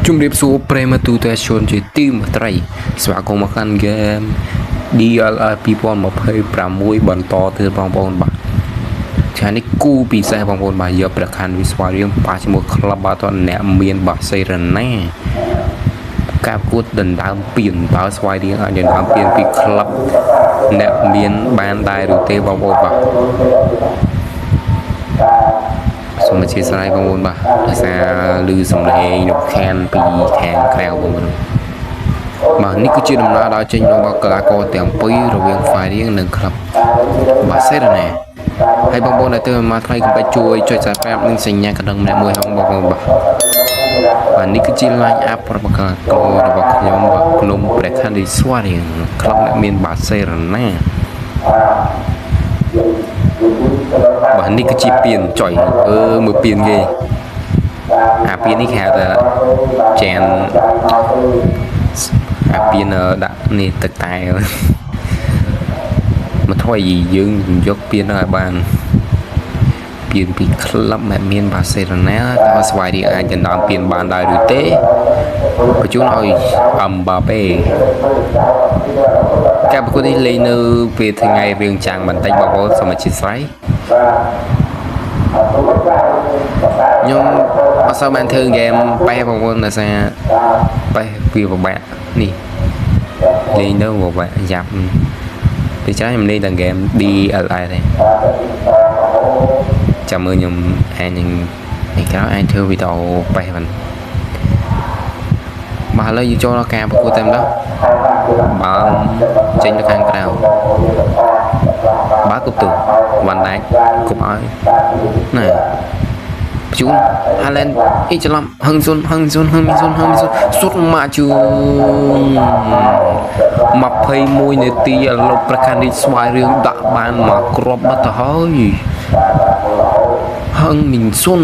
ជំរាបសួរប្រិយមិត្តទូទៅជនជាទីមេត្រីស្វាគមន៍មកកាន់ហ្គេម DLR 2026បន្តទៀតបងប្អូនបាទថ្ងៃនេះគូពិសេសបងប្អូនបាទយកប្រខ័ណ្ឌវិស្វរៀងប៉ះជាមួយក្លឹបបាល់ទាត់អ្នកមានបាសេរណាការប្រកួតដណ្ដើមពានបើស្វ័យរៀងអាចដណ្ដើមពានពីក្លឹបអ្នកមានបានដែរឬទេបងប្អូនបាទសូមអធិស្ឋានបងប្អូនបាទដោយសារឮសំឡេងរំខានពីខាងក្រៅបងប្អូនបាទនេះគឺជាដំណើរដល់ចេញរបស់កីឡាករទាំងពីររវាងហ្វាយរៀងនិងក្លឹបបាសេរណាហើយបងប្អូនដែលទើបមកថ្មីកុំភ្លេចជួយចុច Subscribe និងសញ្ញាកណ្ដឹងម្នាក់មួយផងបងប្អូនបាទនេះគឺជា line up របស់កីឡាកររបស់ខ្ញុំបាទក្នុងប្រខ័ណ្ឌវិស្វរៀងក្លឹបអ្នកមានបាសេរណាបាទនេះគឺជាពៀនចុយមើលពៀនគេអាពៀននេះគេហៅថាចានអាពៀនដាក់នេះទឹកតែមកធ្វើឲ្យយើងយកពៀនឲ្យបានពៀនពីក្លឹបដែលមានបាសេរណាតើស្វ័យរៀងអាចដណ្ដើមពៀនបានដែរឬទេបញ្ជូនឲ្យអឹមបាប៉េការប្រកួតនេះលេងនៅពេលថ្ងៃរៀងចាំងបន្តិចបងប្អូនសូមអធិស្ឋានខ្ញុំអត់សូវបានធ្វើហ្គេមប៉ែបងប្អូនដោយសារប៉ែវាពិបាកនេះលេងទៅពិបាកយ៉ាប់ពេលច្រើនខ្ញុំលេងតែហ្គេម DLR ទេចាំមើលខ្ញុំអាចនឹងនេះក្រោយអាចធ្វើវីដេអូប៉ែហ្នឹងបាទឥឡូវយើងចូលដល់ការប្រកួតតែម្ដងបើចេញទៅខាងក្រៅបាទគប់ទូវ៉ាន់ដែកគប់ឲ្យណាជួនហាឡែនអីច្រឡំហឹងសុនសុតមកជូ21នាទីលុបប្រកាន់នេះស្វាយរឿងដាក់បានមកគ្រាប់បាត់ទៅហើយហឹងមីងសុន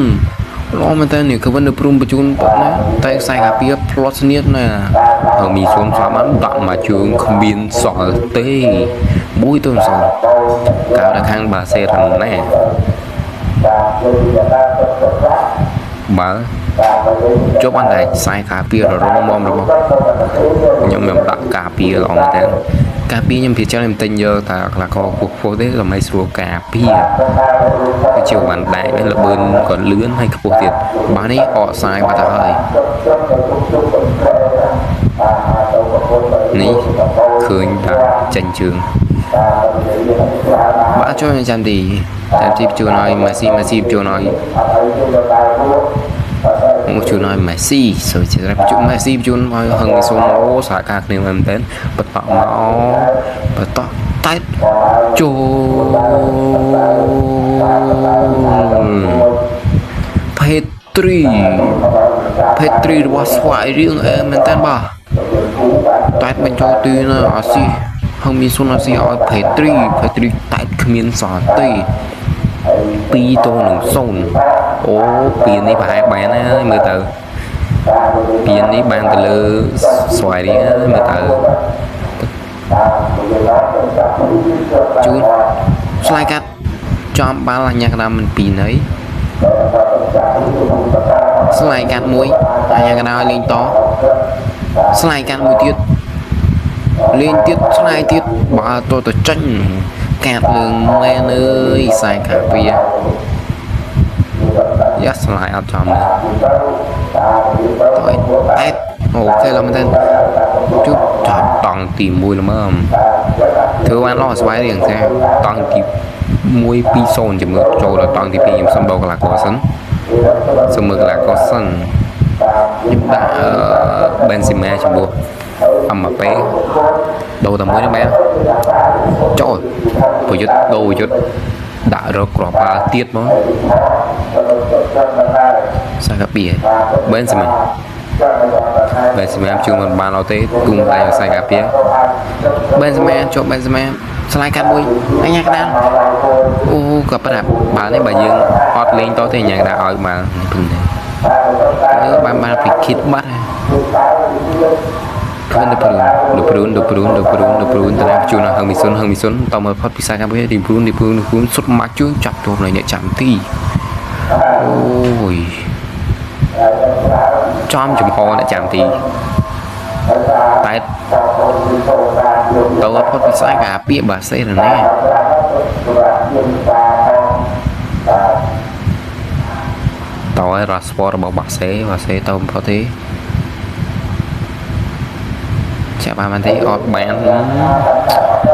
ល្អមែនតើនេះគឺវិញនៅព្រំបញ្ជូនប៉ុណ្ណាតែខ្សែកាពីផ្លត់ស្នៀតណាហើយមីសុនស្អាតបានដាក់មកជើងគ្មានសល់ទេមួយទៅសល់កៅដល់ខាងបាសេរណាបើជប់បានតែខ្សែកាពីរងមមរបស់ខ្ញុំដាក់កាពីល្អមែនតើការពីខ្ញុំភាគច្រើនខ្ញុំទិញយកតែកន្លះកខ្ពស់ទេដើម្បីស្រួលការពីគឺជាវ៉ាន់ដែកល្បឿនក៏លឿនហើយខ្ពស់ទៀតបាទនេះអកសាយបាត់ទៅហើយនេះឃើញថាចាញ់ជើងបាទជួយចាំទីបញ្ជូនឲ្យម៉ាស៊ីបញ្ជូនឲ្យមកជួយឲ្យម៉ាស៊ីសូជាបញ្ជូនម៉ាស៊ីបញ្ជូនឲ្យហឹងសុំអូសហការគ្នាមែនតើបតមកបតតែចូលភេត្រីរបស់ស្វាយរៀងមែនតើបាទតែបញ្ចូលទីណាអាស៊ីហឹងមានសុនអាស៊ីឲ្យភេត្រីតែគ្មានសល់ទេ2-0អូពីនេះប្រហែលបានហើយមើលទៅពីនេះបានទៅលើស្វាយរៀងមើលទៅជួនឆ្លៃកាត់ចំបាល់អញ្ញាកណ្ដាលមិនពីណីឆ្លៃកាត់មួយអញ្ញាកណ្ដាលលេងតឆ្លៃកាត់មួយទៀតលេងទៀតឆ្លៃទៀតបើទៅចាញ់កាត់លើមែនអើយខ្សែខាពីយ៉ាស្លាយអត់ចំទេអេតអូខេឡើយមែនតើជប់ចាប់តង់ទី1ល្មមធ្វើបានល្អស្វ័យរៀងចាតង់ទី1-2-0ជាមួយចូលដល់តង់ទី2ខ្ញុំសុំបោកកន្លះកសិនសុំមើលកន្លះកសិនខ្ញុំដាក់បេនស៊ីម៉ាជាមួយអមប៉េដូរតែមួយហ្នឹងបែរចូលប្រយុទ្ធដូរប្រយុទ្ធដាក់រកក្របបាល់ទៀតមកសាកាពីបេនស៊ីម៉ាជួមិនបានអត់ទេគុំតែសាកាពីបេនស៊ីម៉ាជាប់បេនស៊ីម៉ាឆ្លៃកាត់មួយអញ្ញាកណ្ដាលអូក៏ប្រាប់បាល់នេះបើយើងអត់លេងតទេអញ្ញាកណ្ដាលឲ្យបាល់ព្រឹងទេបានពីគិតបាត់ហើយគ្មានទៅព្រូនតែជួនហឹងមីសុនតមើលផុតពីសាកាពីទីព្រូនសុតមកជើងចាប់ចូលនៅអ្នកចាំទីអូយ chom chùm ho đã chạm thì tại tàu có bị sai cả bia bà xe rồi nè tàu ấy ra sport bảo bà xe tàu có thế chả bà mình thấy ọt bán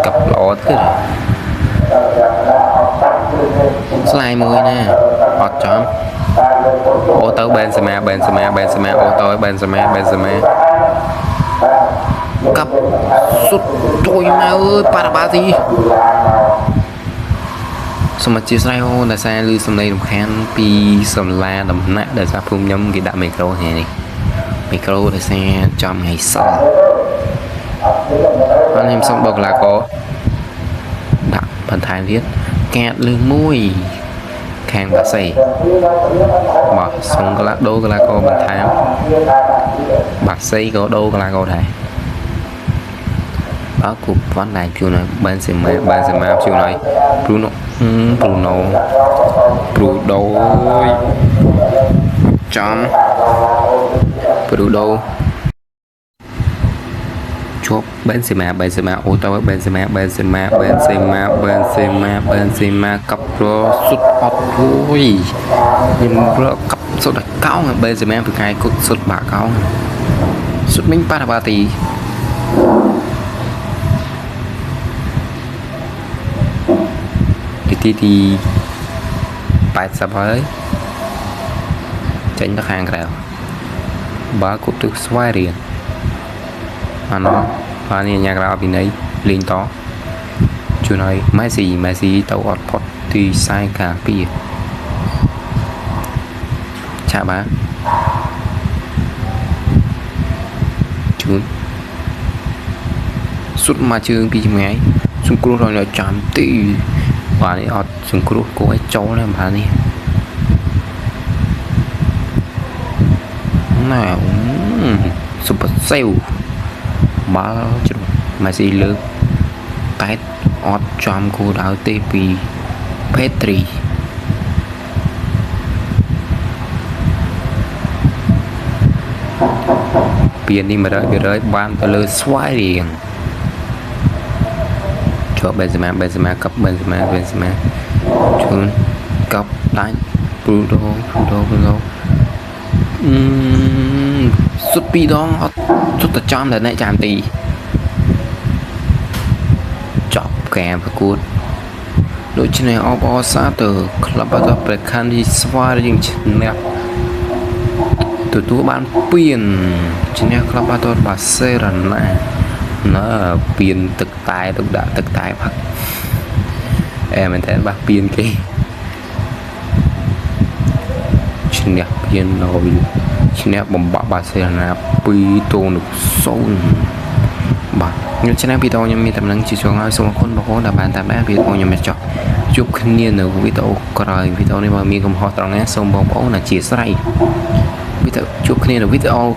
cặp lọ thế rồi slide mùi nè ọt chom ô tô Benzema ô tô Benzema cặp sút thôi mà ơi para gì xong mà chia sẻ ô là sao lưu xong đây đồng khan pi xong la đồng nát để ra phun nhâm cái đạm micro này micro để xe trong ngày sau anh em xong bậc là có đặng phần thái viết kẹt lưng mũi khang bà xì mà xong cái lá đô cái lá cô mình tháo bạc xì có đô cái lá cô này đó cuộc vấn đề chiều này Benzema chiều này Bruno chấm Bruno chốt Benzema ô tô Benzema cặp rồi sút ọt thôi nhưng rồi cặp sút đặt cao Benzema từ ngày cột sút bạc cao sút mình ba tỷ thì bài sắp tới tránh các hàng rào ba cục được xoay liền mà nó và này nhà rào bên đấy lên to chú nói Messi tàu ọt phọt thì sai cả bia chả bá chú suốt mà chương bị máy xung quanh rồi là chạm tỷ và này ọt xung quanh của cái cháu này mà này nào super sale ba chút Messi lớn tết ọt chạm của đảo TP Petri biển đi mà đợi ban tới lơ xoay liền cho Benzema cấp Benzema chun cấp đánh Bruno sút pi đó sút từ trong là này chạm tì chọc kèm và cút đội trên này opo sát từ club bắt đầu khăn đi xoay những nè từ túi bán tiền trên này club bắt đầu bà xe rần này nó tiền thực tài bác em mình thấy bác tiền cái trên này tiền rồi trên này bấm bạc bà xe là pi tô được sâu bà nhưng trên này pi tô nhưng mình tầm năng chỉ cho ngay xong con bảo là bàn tạm pi tô nhưng mà chọn chụp khinh niên ở video coi video này mà mình không họ tròn nghe xong bảo là chia sẻ video chụp khinh niên ở video